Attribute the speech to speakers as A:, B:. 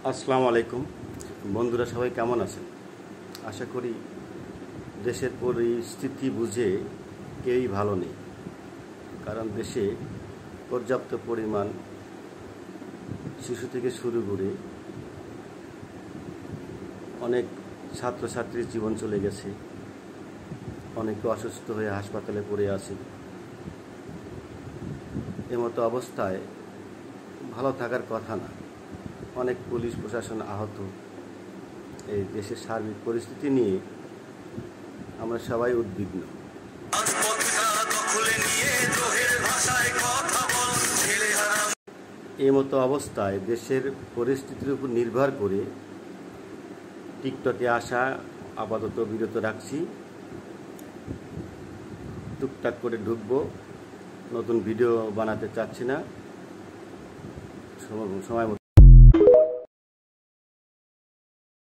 A: আসসালামু আলাইকুম বন্ধুরা, সবাই কেমন আছেন? আশা করি দেশের পরিস্থিতি বুঝে কেউই ভালো নেই। কারণ দেশে পর্যাপ্ত পরিমাণ শিশু থেকে শুরু করে অনেক ছাত্রছাত্রীর জীবন চলে গেছে, অনেকে অসুস্থ হয়ে হাসপাতালে পড়ে আছে। এমতো অবস্থায় ভালো থাকার কথা না। অনেক পুলিশ প্রশাসন আহত। এই দেশের সার্বিক পরিস্থিতি নিয়ে আমরা সবাই উদ্বিগ্ন। এই মতো অবস্থায় দেশের পরিস্থিতির উপর নির্ভর করে টিকটকে আসা আপাতত বিরত রাখছি। টুকটাক করে ঢুকবো, নতুন ভিডিও বানাতে চাচ্ছি না। সময়